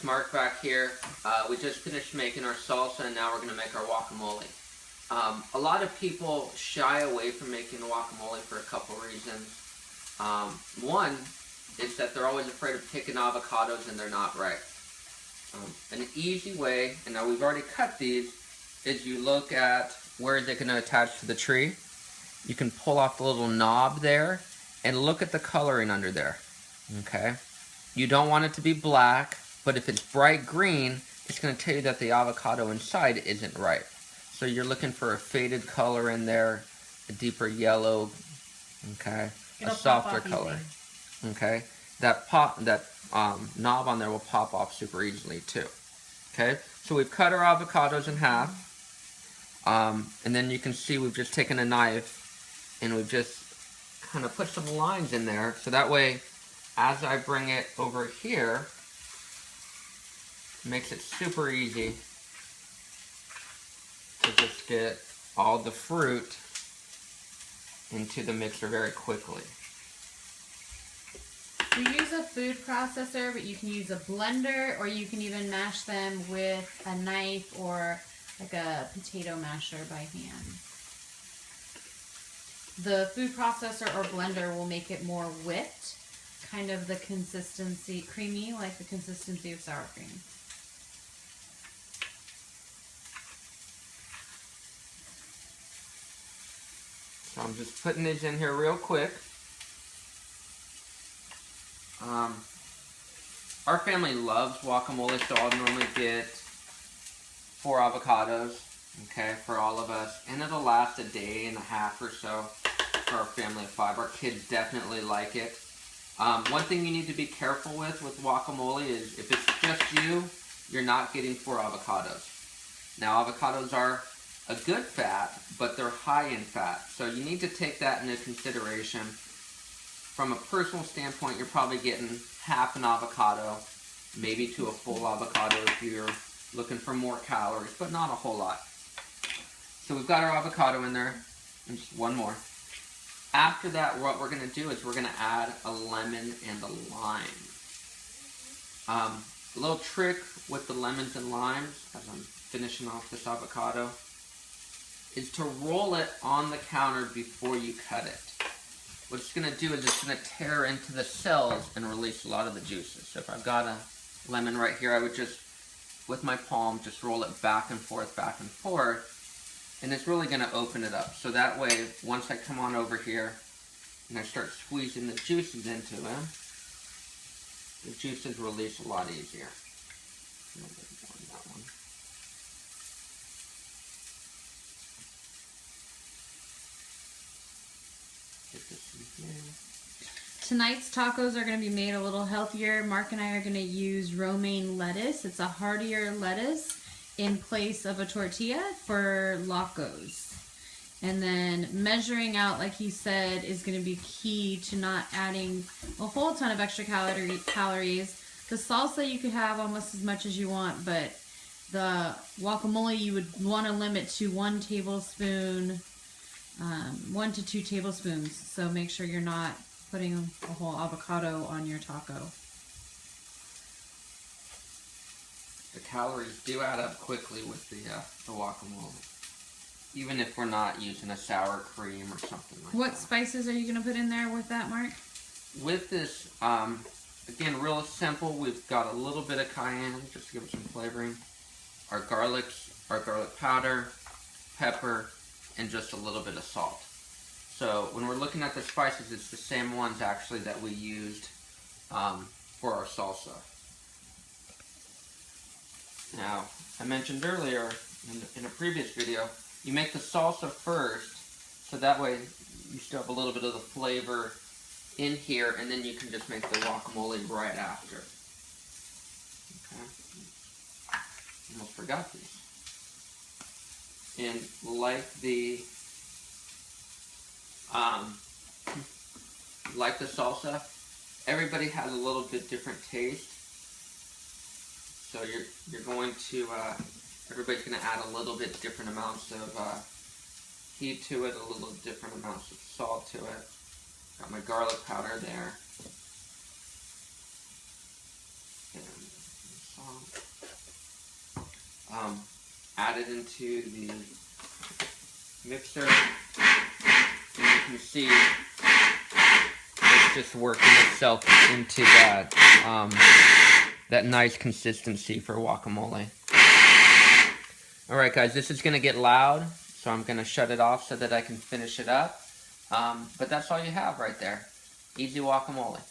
Mark back here. We just finished making our salsa and now we're going to make our guacamole. A lot of people shy away from making guacamole for a couple reasons. One is that they're always afraid of picking avocados and they're not right. An easy way, and now we've already cut these, is you look at where is it going to attach to the tree. You can pull off the little knob there and look at the coloring under there. Okay? You don't want it to be black, but if it's bright green, it's going to tell you that the avocado inside isn't right. So you're looking for a faded color in there, a deeper yellow, okay, a softer color. Okay, that knob on there will pop off super easily too. Okay, so we've cut our avocados in half, and then you can see we've just taken a knife and we've just kind of put some lines in there, so that way as I bring it over here, it makes it super easy to just get all the fruit into the mixer very quickly. We use a food processor, but you can use a blender, or you can even mash them with a knife or like a potato masher by hand. The food processor or blender will make it more whipped, kind of the consistency, creamy, like the consistency of sour cream. So I'm just putting these in here real quick. Our family loves guacamole, so I'll normally get 4 avocados, okay, for all of us. And it'll last a day and a half or so for our family of 5. Our kids definitely like it. One thing you need to be careful with guacamole is if it's just you, you're not getting 4 avocados. Now, avocados are a good fat, but they're high in fat. So you need to take that into consideration. From a personal standpoint, you're probably getting half an avocado, maybe to a full avocado if you're looking for more calories, but not a whole lot. So we've got our avocado in there, and just one more. After that, what we're going to do is we're going to add a lemon and a lime. A little trick with the lemons and limes, as I'm finishing off this avocado, is to roll it on the counter before you cut it. What it's going to do is it's going to tear into the cells and release a lot of the juices. So if I've got a lemon right here, I would just, with my palm, just roll it back and forth, and it's really going to open it up. So that way, once I come on over here and I start squeezing the juices into them, the juices release a lot easier. A little bit more on that one. Get this in here. Tonight's tacos are going to be made a little healthier. Mark and I are going to use romaine lettuce. It's a heartier lettuce in place of a tortilla for locos. And then measuring out, like he said, is going to be key to not adding a whole ton of extra calories. The salsa you could have almost as much as you want, but the guacamole you would want to limit to 1 tablespoon, 1 to 2 tablespoons. So make sure you're not putting a whole avocado on your taco. The calories do add up quickly with the guacamole, even if we're not using a sour cream or something like that. What spices are you going to put in there with that, Mark? With this, again, real simple. We've got a little bit of cayenne just to give it some flavoring. Our garlic powder, pepper, and just a little bit of salt. So when we're looking at the spices, it's the same ones actually that we used for our salsa. Now, I mentioned earlier in a previous video, you make the salsa first, so that way you still have a little bit of the flavor in here, and then you can just make the guacamole right after. Okay. Almost forgot these. And like the salsa, everybody has a little bit different taste. So you're going to, everybody's going to add a little bit different amounts of heat to it, a little different amounts of salt to it. Got my garlic powder there. And salt. add it into the mixer. And you can see it's just working itself into that that nice consistency for guacamole. Alright guys, this is going to get loud, so I'm going to shut it off so that I can finish it up. But that's all you have right there. Easy guacamole.